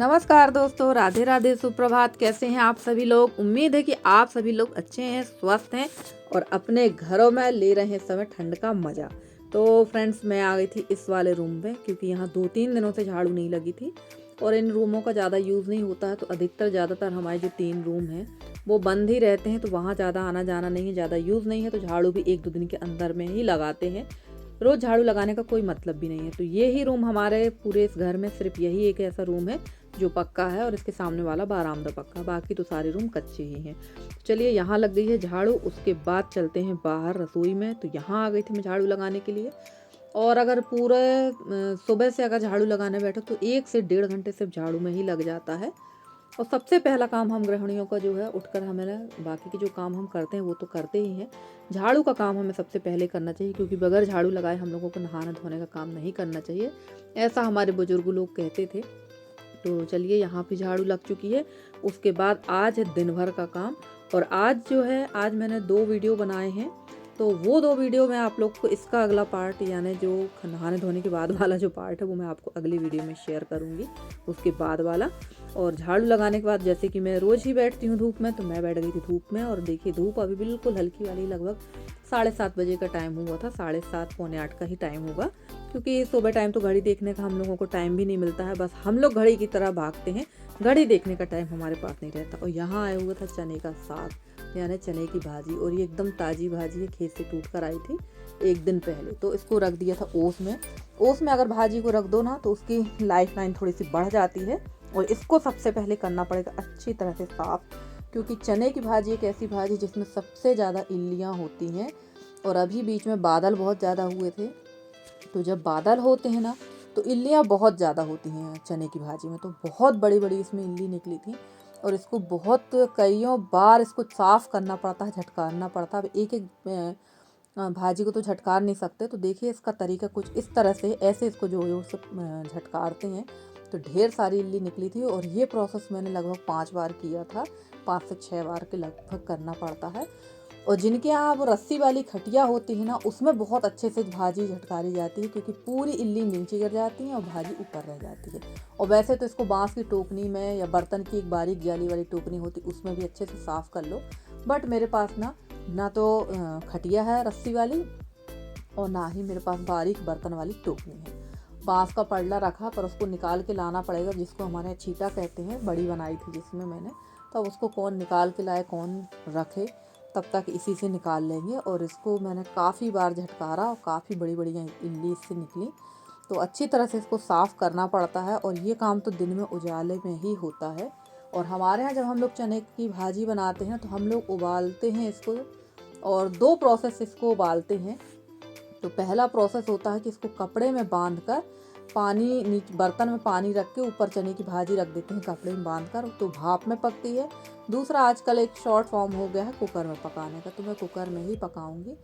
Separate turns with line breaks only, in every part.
नमस्कार दोस्तों, राधे राधे, सुप्रभात। कैसे हैं आप सभी लोग? उम्मीद है कि आप सभी लोग अच्छे हैं, स्वस्थ हैं और अपने घरों में ले रहे हैं समय ठंड का मज़ा। तो फ्रेंड्स, मैं आ गई थी इस वाले रूम में क्योंकि यहाँ 2-3 दिनों से झाड़ू नहीं लगी थी और इन रूमों का ज़्यादा यूज़ नहीं होता है। तो ज़्यादातर हमारे जो 3 रूम हैं वो बंद ही रहते हैं, तो वहाँ ज़्यादा आना जाना नहीं है, ज़्यादा यूज़ नहीं है। तो झाड़ू भी 1-2 दिन के अंदर में ही लगाते हैं। रोज़ झाड़ू लगाने का कोई मतलब भी नहीं है। तो ये ही रूम हमारे पूरे इस घर में सिर्फ यही एक ऐसा रूम है जो पक्का है और इसके सामने वाला बारामदा पक्का, बाकी तो सारे रूम कच्चे ही हैं। चलिए, यहाँ लग गई है झाड़ू। उसके बाद चलते हैं बाहर रसोई में। तो यहाँ आ गई थी मैं झाड़ू लगाने के लिए। और अगर पूरे सुबह से अगर झाड़ू लगाने बैठो तो 1 से 1.5 घंटे सिर्फ झाड़ू में ही लग जाता है। और सबसे पहला काम हम गृहिणियों का जो है, उठकर हमें बाकी के जो काम हम करते हैं वो तो करते ही हैं, झाड़ू का काम हमें सबसे पहले करना चाहिए, क्योंकि बगैर झाड़ू लगाए हम लोगों को नहाने धोने का काम नहीं करना चाहिए। ऐसा हमारे बुजुर्ग लोग कहते थे। तो चलिए, यहाँ पे झाड़ू लग चुकी है। उसके बाद आज है दिन भर का काम। और आज जो है, आज मैंने 2 वीडियो बनाए हैं। तो वो 2 वीडियो मैं आप लोग को, इसका अगला पार्ट यानी जो नहाने धोने के बाद वाला जो पार्ट है वो मैं आपको अगली वीडियो में शेयर करूँगी, उसके बाद वाला। और झाड़ू लगाने के बाद, जैसे कि मैं रोज़ ही बैठती हूँ धूप में, तो मैं बैठ गई थी धूप में। और देखिए, धूप अभी बिल्कुल हल्की वाली, लगभग 7:30 बजे का टाइम हुआ था, 7:30 पौने 8 का ही टाइम होगा, क्योंकि सुबह टाइम तो घड़ी देखने का हम लोगों को टाइम भी नहीं मिलता है। बस हम लोग घड़ी की तरह भागते हैं, घड़ी देखने का टाइम हमारे पास नहीं रहता। और यहाँ आया हुआ था चने का साग, यानी चने की भाजी। और ये एकदम ताज़ी भाजी है, खेत से टूट कर आई थी 1 दिन पहले। तो इसको रख दिया था ओस में। ओस में अगर भाजी को रख दो ना तो उसकी लाइफ लाइन थोड़ी सी बढ़ जाती है। और इसको सबसे पहले करना पड़ेगा अच्छी तरह से साफ़, क्योंकि चने की भाजी एक ऐसी भाजी जिसमें सबसे ज़्यादा इल्लियाँ होती हैं। और अभी बीच में बादल बहुत ज़्यादा हुए थे, तो जब बादल होते हैं ना तो इल्लियाँ बहुत ज़्यादा होती हैं चने की भाजी में। तो बहुत बड़ी बड़ी इसमें इल्ली निकली थी। और इसको बहुत कईयों बार इसको साफ़ करना पड़ता है, झटकारना पड़ता है। अब एक एक भाजी को तो झटकार नहीं सकते। तो देखिए, इसका तरीका कुछ इस तरह से, ऐसे इसको जोर जोर से झटकारते हैं तो ढेर सारी इल्ली निकली थी। और ये प्रोसेस मैंने लगभग 5 बार किया था, 5 से 6 बार के लगभग करना पड़ता है। और जिनके यहाँ वो रस्सी वाली खटिया होती है ना, उसमें बहुत अच्छे से भाजी झटकारी जाती है, क्योंकि पूरी इल्ली नीचे गिर जाती है और भाजी ऊपर रह जाती है। और वैसे तो इसको बांस की टोकनी में या बर्तन की एक बारीक जाली वाली टोकनी होती, उसमें भी अच्छे से साफ़ कर लो। बट मेरे पास ना तो खटिया है रस्सी वाली, और ना ही मेरे पास बारीक बर्तन वाली टोकनी है। बांस का पड़ला रखा, पर उसको निकाल के लाना पड़ेगा, जिसको हमारे यहाँ छीटा कहते हैं। बड़ी बनाई थी जिसमें मैंने, तो उसको कौन निकाल के लाए, कौन रखे, तब तक इसी से निकाल लेंगे। और इसको मैंने काफ़ी बार झटकारा और काफ़ी बड़ी बड़ी इल्ली इससे निकली। तो अच्छी तरह से इसको साफ़ करना पड़ता है। और ये काम तो दिन में उजाले में ही होता है। और हमारे यहाँ जब हम लोग चने की भाजी बनाते हैं तो हम लोग उबालते हैं इसको, और 2 प्रोसेस इसको उबालते हैं। तो पहला प्रोसेस होता है कि इसको कपड़े में बांध कर, पानी नीचे बर्तन में पानी रख के ऊपर चने की भाजी रख देते हैं कपड़े में बांध कर, तो भाप में पकती है। दूसरा आजकल एक शॉर्ट फॉर्म हो गया है कुकर में पकाने का, तो मैं कुकर में ही पकाऊंगी,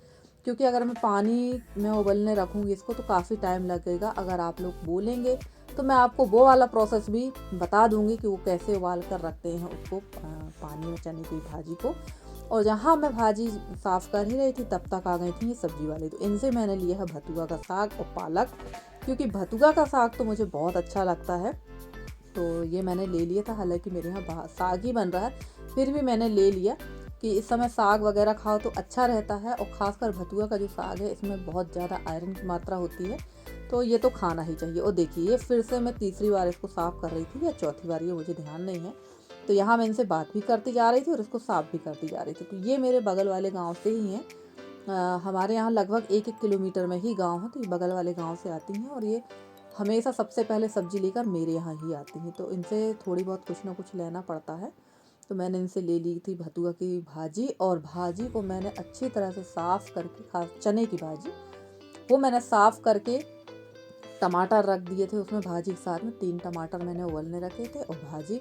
क्योंकि अगर मैं पानी में उबलने रखूँगी इसको तो काफ़ी टाइम लगेगा। अगर आप लोग बोलेंगे तो मैं आपको वो वाला प्रोसेस भी बता दूंगी कि वो कैसे उबाल कर रखते हैं उसको, पानी में चने की भाजी को। और जहाँ मैं भाजी साफ़ कर ही रही थी तब तक आ गई थी ये सब्जी वाली। तो इनसे मैंने लिया है भतुआ का साग और पालक, क्योंकि भतुआ का साग तो मुझे बहुत अच्छा लगता है। तो ये मैंने ले लिया था, हालांकि मेरे यहाँ साग ही बन रहा है, फिर भी मैंने ले लिया कि इस समय साग वगैरह खाओ तो अच्छा रहता है। और ख़ासकर भतुआ का जो साग है, इसमें बहुत ज़्यादा आयरन की मात्रा होती है, तो ये तो खाना ही चाहिए। और देखिए, ये फिर से मैं तीसरी बार इसको साफ़ कर रही थी या चौथी बार, ये मुझे ध्यान नहीं है। तो यहाँ मैं इनसे बात भी करती जा रही थी और इसको साफ़ भी करती जा रही थी। तो ये मेरे बगल वाले गाँव से ही हैं। हमारे यहाँ लगभग 1-1 किलोमीटर में ही गाँव है, तो ये बगल वाले गाँव से आती हैं। और ये हमेशा सबसे पहले सब्ज़ी लेकर मेरे यहाँ ही आती हैं, तो इनसे थोड़ी बहुत कुछ ना कुछ लेना पड़ता है। तो मैंने इनसे ले ली थी भतुआ की भाजी, और भाजी को मैंने अच्छी तरह से साफ़ करके, खास चने की भाजी वो मैंने साफ़ करके, टमाटर रख दिए थे उसमें भाजी के साथ में, 3 टमाटर मैंने उबलने रखे थे। और भाजी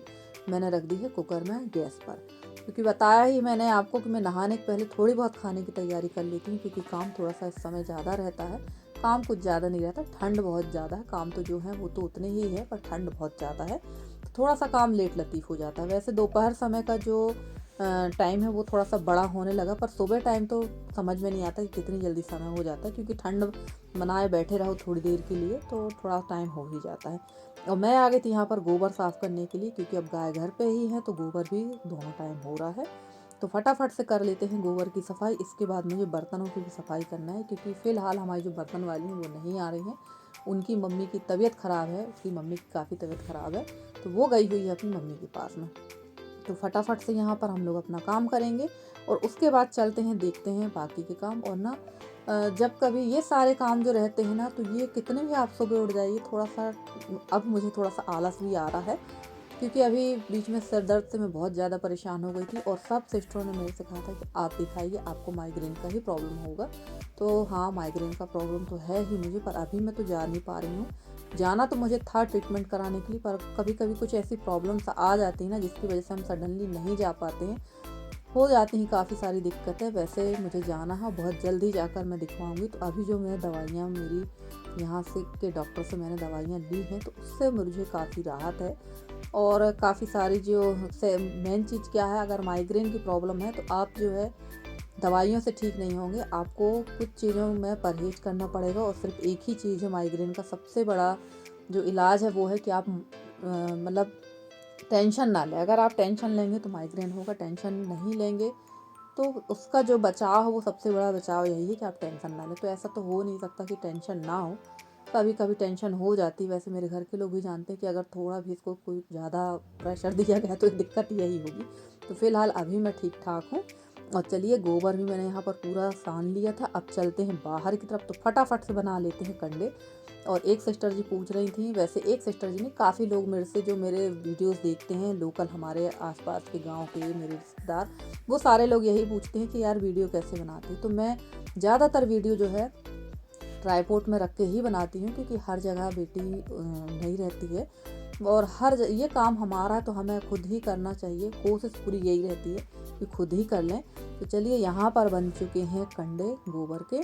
मैंने रख दी है कुकर में गैस पर, क्योंकि बताया ही मैंने आपको कि मैं नहाने के पहले थोड़ी बहुत खाने की तैयारी कर लेती हूँ, क्योंकि काम थोड़ा सा इस समय ज़्यादा रहता है। काम कुछ ज़्यादा नहीं रहता, ठंड बहुत ज़्यादा है, काम तो जो है वो तो उतने ही है, पर ठंड बहुत ज़्यादा है, तो थोड़ा सा काम लेट लतीफ़ हो जाता है। वैसे दोपहर समय का जो टाइम है वो थोड़ा सा बड़ा होने लगा। पर सुबह टाइम तो समझ में नहीं आता कि कितनी जल्दी समय हो जाता है, क्योंकि ठंड बनाए बैठे रहो थोड़ी देर के लिए तो थोड़ा टाइम हो ही जाता है। और मैं आ गई थी यहाँ पर गोबर साफ़ करने के लिए, क्योंकि अब गाय घर पे ही है तो गोबर भी दोनों टाइम हो रहा है। तो फटाफट से कर लेते हैं गोबर की सफाई। इसके बाद मुझे बर्तनों की भी सफाई करना है, क्योंकि फ़िलहाल हमारी जो बर्तन वाली हैं वो नहीं आ रही हैं। उनकी मम्मी की तबीयत ख़राब है, उसकी मम्मी की काफ़ी तबीयत ख़राब है, तो वो गई हुई है अपनी मम्मी के पास में। तो फटाफट से यहाँ पर हम लोग अपना काम करेंगे और उसके बाद चलते हैं, देखते हैं बाकी के काम। और ना जब कभी ये सारे काम जो रहते हैं ना, तो ये कितने भी आप सुबह उठ जाइए, थोड़ा सा अब मुझे थोड़ा सा आलस भी आ रहा है, क्योंकि अभी बीच में सर दर्द से मैं बहुत ज़्यादा परेशान हो गई थी। और सब सिस्टरों ने मेरे से कहा था कि आप दिखाइए, आपको माइग्रेन का ही प्रॉब्लम होगा। तो हाँ, माइग्रेन का प्रॉब्लम तो है ही मुझे, पर अभी मैं तो जा नहीं पा रही हूँ। जाना तो मुझे था ट्रीटमेंट कराने के लिए, पर कभी कभी कुछ ऐसी प्रॉब्लम्स आ जाती हैं ना, जिसकी वजह से हम सडनली नहीं जा पाते हैं। हो जाती हैं काफ़ी सारी दिक्कतें। वैसे मुझे जाना है, बहुत जल्दी जाकर मैं दिखवाऊंगी। तो अभी जो मैं दवाइयाँ मेरी यहाँ से के डॉक्टर से मैंने दवाइयाँ ली हैं, तो उससे मुझे काफ़ी राहत है। और काफ़ी सारी जो मेन चीज़ क्या है, अगर माइग्रेन की प्रॉब्लम है तो आप जो है दवाइयों से ठीक नहीं होंगे, आपको कुछ चीज़ों में परहेज़ करना पड़ेगा। और सिर्फ एक ही चीज़ है माइग्रेन का सबसे बड़ा जो इलाज है, वो है कि आप मतलब टेंशन ना लें। अगर आप टेंशन लेंगे तो माइग्रेन होगा, टेंशन नहीं लेंगे तो उसका जो बचाव है वो सबसे बड़ा बचाव यही है कि आप टेंशन ना लें। तो ऐसा तो हो नहीं सकता कि टेंशन ना हो, कभी कभी टेंशन हो जाती है। वैसे मेरे घर के लोग भी जानते हैं कि अगर थोड़ा भी इसको कोई ज़्यादा प्रेशर दिया गया तो दिक्कत यही होगी। तो फ़िलहाल अभी मैं ठीक ठाक हूँ। और चलिए, गोबर भी मैंने यहाँ पर पूरा सान लिया था, अब चलते हैं बाहर की तरफ। तो फटाफट से बना लेते हैं कंडे। और एक सिस्टर जी पूछ रही थी, वैसे एक सिस्टर जी नहीं, काफ़ी लोग मेरे से जो मेरे वीडियोस देखते हैं, लोकल हमारे आसपास के गांव के मेरे रिश्तेदार, वो सारे लोग यही पूछते हैं कि यार वीडियो कैसे बनाते हैं। तो मैं ज़्यादातर वीडियो जो है ट्राईपोड में रख के ही बनाती हूँ, क्योंकि हर जगह बेटी नहीं रहती है। और ये काम हमारा, तो हमें खुद ही करना चाहिए। कोशिश पूरी यही रहती है कि खुद ही कर लें। तो चलिए, यहाँ पर बन चुके हैं कंडे गोबर के।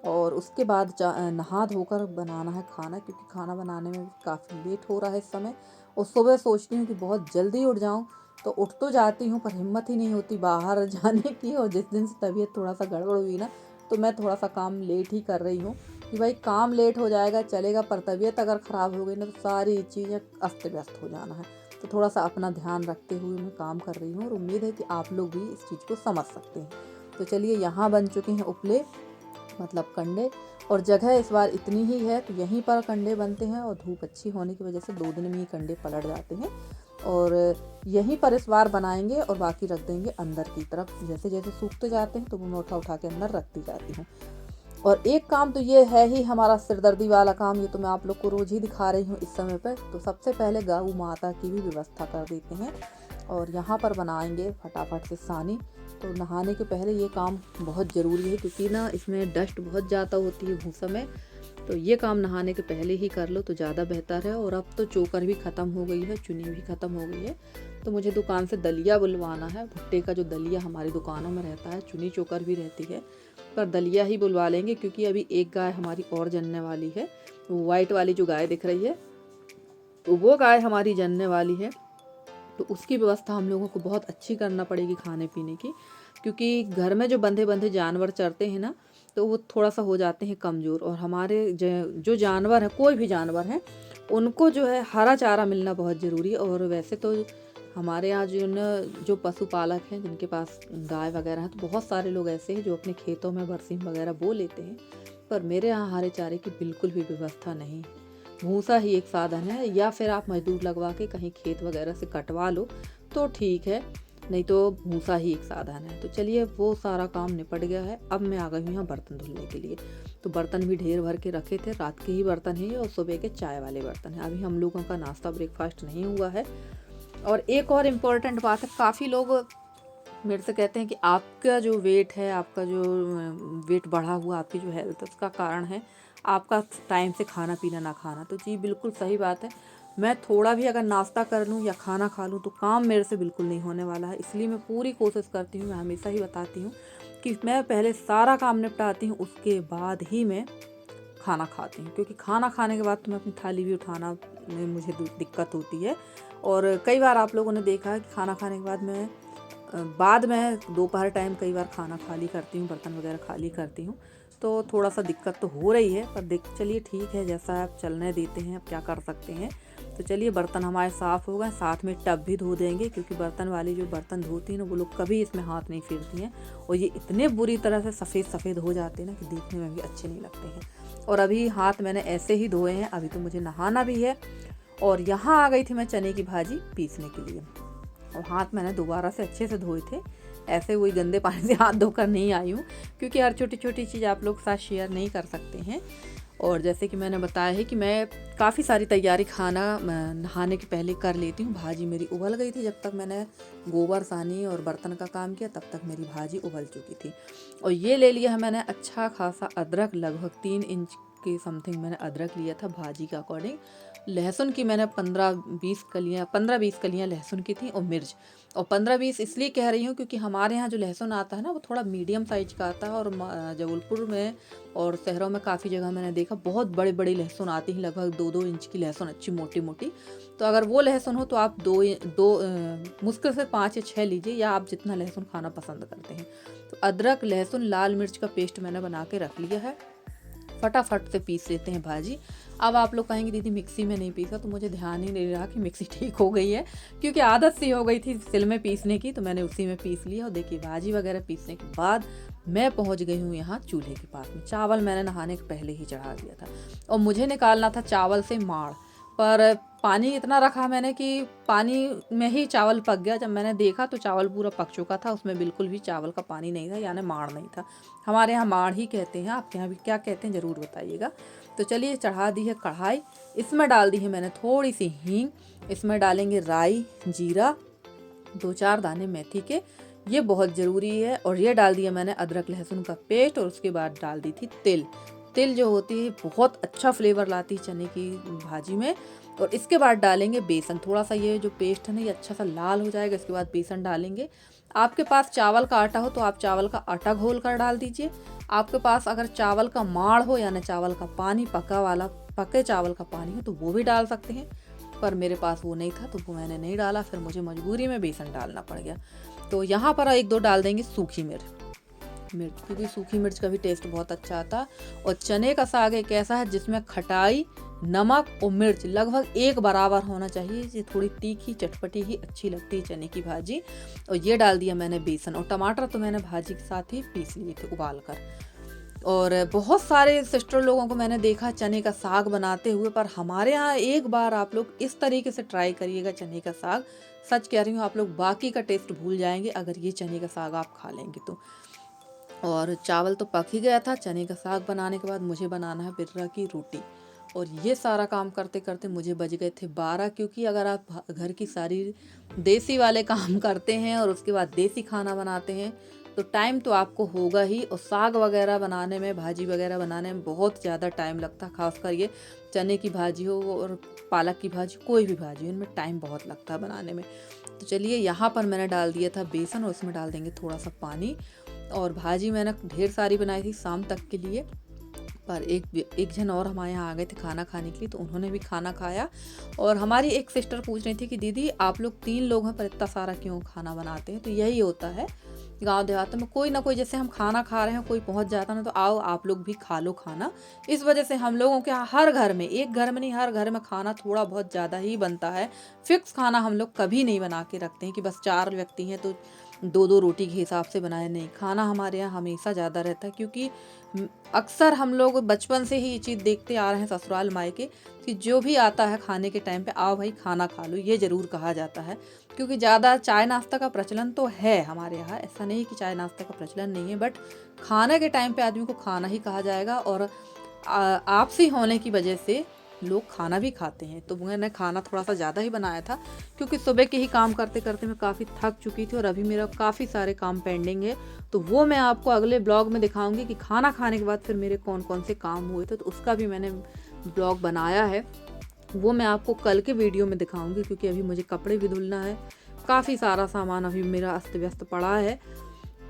और उसके बाद नहा धोकर बनाना है खाना, क्योंकि खाना बनाने में काफ़ी लेट हो रहा है इस समय। और सुबह सोचती हूँ कि बहुत जल्दी उठ जाऊँ, तो उठ तो जाती हूँ पर हिम्मत ही नहीं होती बाहर जाने की। और जिस दिन से तबीयत थोड़ा सा गड़बड़ हुई ना, तो मैं थोड़ा सा काम लेट ही कर रही हूँ कि भाई काम लेट हो जाएगा चलेगा, पर तबीयत अगर ख़राब हो गई ना तो सारी चीज़ें अस्त व्यस्त हो जाना है। तो थोड़ा सा अपना ध्यान रखते हुए मैं काम कर रही हूँ, और उम्मीद है कि आप लोग भी इस चीज़ को समझ सकते हैं। तो चलिए, यहाँ बन चुके हैं उपले, मतलब कंडे। और जगह इस बार इतनी ही है तो यहीं पर कंडे बनते हैं, और धूप अच्छी होने की वजह से 2 दिन में ही कंडे पलट जाते हैं। और यहीं पर इस बार बनाएंगे और बाकी रख देंगे अंदर की तरफ। जैसे जैसे सूखते जाते हैं तो वो मैं उठा उठा के अंदर रखती जाती हूँ। और एक काम तो ये है ही हमारा सिरदर्दी वाला काम, ये तो मैं आप लोग को रोज़ ही दिखा रही हूँ इस समय पर। तो सबसे पहले गौ माता की भी व्यवस्था कर देते हैं, और यहाँ पर बनाएंगे फटाफट से सानी। तो नहाने के पहले ये काम बहुत ज़रूरी है, क्योंकि ना इसमें डस्ट बहुत ज़्यादा होती है भूसा में। तो ये काम नहाने के पहले ही कर लो तो ज़्यादा बेहतर है। और अब तो चोकर भी ख़त्म हो गई है, चुनी भी ख़त्म हो गई है। तो मुझे दुकान से दलिया बुलवाना है, भुट्टे का जो दलिया हमारी दुकानों में रहता है। चुनी चोकर भी रहती है, पर दलिया ही बुलवा लेंगे, क्योंकि अभी एक गाय हमारी और जनने वाली है। वो वाइट वाली जो गाय दिख रही है, तो वो गाय हमारी जनने वाली है। तो उसकी व्यवस्था हम लोगों को बहुत अच्छी करना पड़ेगी खाने पीने की, क्योंकि घर में जो बंधे बंधे जानवर चरते हैं ना, तो वो थोड़ा सा हो जाते हैं कमज़ोर। और हमारे जो जानवर हैं, कोई भी जानवर हैं, उनको जो है हरा चारा मिलना बहुत ज़रूरी है। और वैसे तो हमारे यहाँ जो पशुपालक हैं, जिनके पास गाय वगैरह हैं, तो बहुत सारे लोग ऐसे हैं जो अपने खेतों में बरसीम वगैरह बो लेते हैं। पर मेरे यहाँ हरे चारे की बिल्कुल भी व्यवस्था नहीं है। भूसा ही एक साधन है, या फिर आप मजदूर लगवा के कहीं खेत वगैरह से कटवा लो तो ठीक है, नहीं तो भूसा ही एक साधन है। तो चलिए, वो सारा काम निपट गया है। अब मैं आ गई हूँ यहाँ बर्तन धुलने के लिए। तो बर्तन भी ढेर भर के रखे थे, रात के ही बर्तन हैं और सुबह के चाय वाले बर्तन हैं। अभी हम लोगों का नाश्ता ब्रेकफास्ट नहीं हुआ है। और एक और इम्पॉर्टेंट बात है, काफ़ी लोग मेरे से कहते हैं कि आपका जो वेट है, आपका जो वेट बढ़ा हुआ, आपकी जो हेल्थ, उसका कारण है आपका टाइम से खाना पीना ना खाना। तो जी, बिल्कुल सही बात है। मैं थोड़ा भी अगर नाश्ता कर लूँ या खाना खा लूँ तो काम मेरे से बिल्कुल नहीं होने वाला है। इसलिए मैं पूरी कोशिश करती हूँ, मैं हमेशा ही बताती हूँ कि मैं पहले सारा काम निपटाती हूँ, उसके बाद ही मैं खाना खाती हूँ। क्योंकि खाना खाने के बाद तो मैं अपनी थाली भी उठाना में मुझे दिक्कत होती है। और कई बार आप लोगों ने देखा है कि खाना खाने के बाद मैं बाद में दोपहर टाइम कई बार खाना खाली करती हूँ, बर्तन वगैरह खाली करती हूँ, तो थोड़ा सा दिक्कत तो हो रही है, पर चलिए ठीक है, जैसा आप चलने देते हैं, अब क्या कर सकते हैं। तो चलिए बर्तन हमारे साफ़ हो गए, साथ में टब भी धो देंगे, क्योंकि बर्तन वाली जो बर्तन धोती हैं ना वो लोग कभी इसमें हाथ नहीं फेरती हैं, और ये इतने बुरी तरह से सफ़ेद सफ़ेद हो जाते हैं ना कि देखने में भी अच्छे नहीं लगते हैं। और अभी हाथ मैंने ऐसे ही धोए हैं, अभी तो मुझे नहाना भी है। और यहाँ आ गई थी मैं चने की भाजी पीसने के लिए, और हाथ मैंने दोबारा से अच्छे से धोए थे, ऐसे वही गंदे पानी से हाथ धोकर नहीं आई हूँ, क्योंकि हर छोटी छोटी चीज़ आप लोग के साथ शेयर नहीं कर सकते हैं। और जैसे कि मैंने बताया है कि मैं काफ़ी सारी तैयारी खाना नहाने के पहले कर लेती हूँ। भाजी मेरी उबल गई थी, जब तक मैंने गोबर सानी और बर्तन का काम किया तब तक मेरी भाजी उबल चुकी थी। और ये ले लिया है मैंने अच्छा खासा अदरक, लगभग 3 इंच के समथिंग मैंने अदरक लिया था भाजी के अकॉर्डिंग। लहसुन की मैंने 15-20 कलियाँ लहसुन की थी, और मिर्च। और 15-20 इसलिए कह रही हूँ क्योंकि हमारे यहाँ जो लहसुन आता है ना वो थोड़ा मीडियम साइज का आता है, और जबलपुर में और शहरों में काफ़ी जगह मैंने देखा बहुत बड़ी बड़ी लहसुन आती है, लगभग 2-2 इंच की लहसुन, अच्छी मोटी मोटी। तो अगर वो लहसुन हो तो आप मुश्किल से 5 या 6 लीजिए, या आप जितना लहसुन खाना पसंद करते हैं। तो अदरक, लहसुन, लाल मिर्च का पेस्ट मैंने बना के रख लिया है, फटाफट से पीस लेते हैं भाजी। अब आप लोग कहेंगे दीदी मिक्सी में नहीं पीसा, तो मुझे ध्यान ही नहीं रहा कि मिक्सी ठीक हो गई है, क्योंकि आदत सी हो गई थी सिल में पीसने की, तो मैंने उसी में पीस लिया। और देखिए भाजी वगैरह पीसने के बाद मैं पहुंच गई हूँ यहाँ चूल्हे के पास में। चावल मैंने नहाने के पहले ही चढ़ा दिया था, और मुझे निकालना था चावल से माड़, पर पानी इतना रखा मैंने कि पानी में ही चावल पक गया। जब मैंने देखा तो चावल पूरा पक चुका था, उसमें बिल्कुल भी चावल का पानी नहीं था, यानी माड़ नहीं था। हमारे यहाँ माड़ ही कहते हैं, आपके यहाँ भी क्या कहते हैं ज़रूर बताइएगा। तो चलिए चढ़ा दी है कढ़ाई, इसमें डाल दी है मैंने थोड़ी सी हींग, इसमें डालेंगे राई, जीरा, 2-4 दाने मेथी के, ये बहुत ज़रूरी है। और ये डाल दिया मैंने अदरक लहसुन का पेस्ट, और उसके बाद डाल दी थी तिल जो होती है बहुत अच्छा फ्लेवर लाती है चने की भाजी में। और इसके बाद डालेंगे बेसन, थोड़ा सा ये जो पेस्ट है ना ये अच्छा सा लाल हो जाएगा, इसके बाद बेसन डालेंगे। आपके पास चावल का आटा हो तो आप चावल का आटा घोल कर डाल दीजिए। आपके पास अगर चावल का माड़ हो, यानी चावल का पानी पके चावल का पानी हो, तो वो भी डाल सकते हैं, पर मेरे पास वो नहीं था तो वो मैंने नहीं डाला, फिर मुझे मजबूरी में बेसन डालना पड़ गया। तो यहाँ पर 1-2 डाल देंगे सूखी मिर्च, क्योंकि सूखी मिर्च का भी टेस्ट बहुत अच्छा आता। और चने का साग एक ऐसा है जिसमें खटाई, नमक और मिर्च लगभग एक बराबर होना चाहिए, ये थोड़ी तीखी चटपटी ही अच्छी लगती है चने की भाजी। और ये डाल दिया मैंने बेसन, और टमाटर तो मैंने भाजी के साथ ही पीस लिए थे उबाल कर। और बहुत सारे सिस्टर लोगों को मैंने देखा चने का साग बनाते हुए, पर हमारे यहाँ एक बार आप लोग इस तरीके से ट्राई करिएगा चने का साग, सच कह रही हूँ आप लोग बाकी का टेस्ट भूल जाएंगे अगर ये चने का साग आप खा लेंगे तो। और चावल तो पक ही गया था, चने का साग बनाने के बाद मुझे बनाना है बिर्रा की रोटी। और ये सारा काम करते करते मुझे बज गए थे 12, क्योंकि अगर आप घर की सारी देसी वाले काम करते हैं और उसके बाद देसी खाना बनाते हैं तो टाइम तो आपको होगा ही। और साग वगैरह बनाने में, भाजी वगैरह बनाने में बहुत ज़्यादा टाइम लगता है, खासकर ये चने की भाजी हो और पालक की भाजी, कोई भी भाजी इनमें टाइम बहुत लगता है बनाने में। तो चलिए यहाँ पर मैंने डाल दिया था बेसन, और उसमें डाल देंगे थोड़ा सा पानी। और भाजी मैंने ढेर सारी बनाई थी शाम तक के लिए, पर एक जन और हमारे यहाँ आ गए थे खाना खाने के लिए, तो उन्होंने भी खाना खाया। और हमारी एक सिस्टर पूछ रही थी कि दीदी आप लोग 3 लोग हैं पर इतना सारा क्यों खाना बनाते हैं। तो यही होता है गांव देहातों में, कोई ना कोई, जैसे हम खाना खा रहे हैं कोई पहुंच जाता ना तो आओ आप लोग भी खा लो खाना। इस वजह से हम लोगों के यहाँ हर घर में, एक घर में नहीं हर घर में खाना थोड़ा बहुत ज़्यादा ही बनता है। फिक्स खाना हम लोग कभी नहीं बना के रखते हैं कि बस 4 व्यक्ति हैं तो 2-2 रोटी के हिसाब से बनाए, नहीं, खाना हमारे यहाँ हमेशा ज़्यादा रहता है। क्योंकि अक्सर हम लोग बचपन से ही ये चीज़ देखते आ रहे हैं ससुराल मायके कि जो भी आता है खाने के टाइम पे आओ भाई खाना खा लो, ये ज़रूर कहा जाता है। क्योंकि ज़्यादा चाय नाश्ता का प्रचलन तो है हमारे यहाँ, ऐसा नहीं कि चाय नाश्ता का प्रचलन नहीं है, बट खाने के टाइम पे आदमी को खाना ही कहा जाएगा। और आपसी होने की वजह से लोग खाना भी खाते हैं। तो मैंने खाना थोड़ा सा ज़्यादा ही बनाया था, क्योंकि सुबह के ही काम करते करते मैं काफ़ी थक चुकी थी, और अभी मेरा काफ़ी सारे काम पेंडिंग है। तो वो मैं आपको अगले ब्लॉग में दिखाऊंगी कि खाना खाने के बाद फिर मेरे कौन कौन से काम हुए थे, तो उसका भी मैंने ब्लॉग बनाया है, वो मैं आपको कल के वीडियो में दिखाऊंगी। क्योंकि अभी मुझे कपड़े भी धुलना है, काफ़ी सारा सामान अभी मेरा अस्त व्यस्त पड़ा है।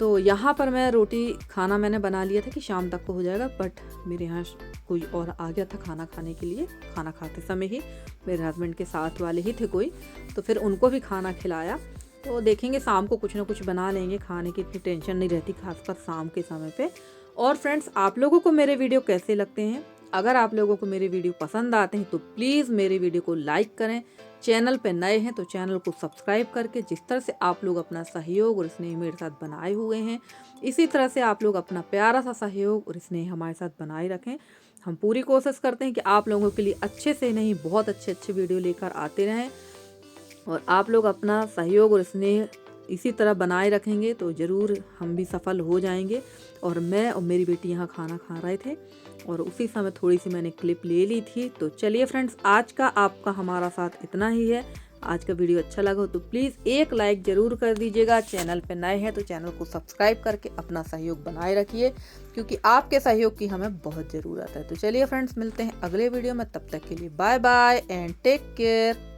तो यहाँ पर मैं रोटी खाना मैंने बना लिया था कि शाम तक को हो जाएगा, बट मेरे यहाँ कोई और आ गया था खाना खाने के लिए। खाना खाते समय ही मेरे हस्बैंड के साथ वाले ही थे कोई, तो फिर उनको भी खाना खिलाया। तो देखेंगे शाम को कुछ ना कुछ बना लेंगे, खाने की इतनी टेंशन नहीं रहती खासकर शाम के समय पे। और फ्रेंड्स, आप लोगों को मेरे वीडियो कैसे लगते हैं? अगर आप लोगों को मेरे वीडियो पसंद आते हैं तो प्लीज़ मेरे वीडियो को लाइक करें। चैनल पे नए हैं तो चैनल को सब्सक्राइब करके जिस तरह से आप लोग अपना सहयोग और स्नेह मेरे साथ बनाए हुए हैं, इसी तरह से आप लोग अपना प्यारा सा सहयोग और स्नेह हमारे साथ बनाए रखें। हम पूरी कोशिश करते हैं कि आप लोगों के लिए अच्छे से नहीं, बहुत अच्छे अच्छे वीडियो लेकर आते रहें। और आप लोग अपना सहयोग और स्नेह इसी तरह बनाए रखेंगे तो ज़रूर हम भी सफल हो जाएंगे। और मैं और मेरी बेटी यहाँ खाना खा रहे थे और उसी समय थोड़ी सी मैंने क्लिप ले ली थी। तो चलिए फ्रेंड्स, आज का आपका हमारा साथ इतना ही है। आज का वीडियो अच्छा लगा हो तो प्लीज़ एक लाइक ज़रूर कर दीजिएगा। चैनल पे नए हैं तो चैनल को सब्सक्राइब करके अपना सहयोग बनाए रखिए, क्योंकि आपके सहयोग की हमें बहुत ज़रूरत है। तो चलिए फ्रेंड्स, मिलते हैं अगले वीडियो में। तब तक के लिए bye bye and take care.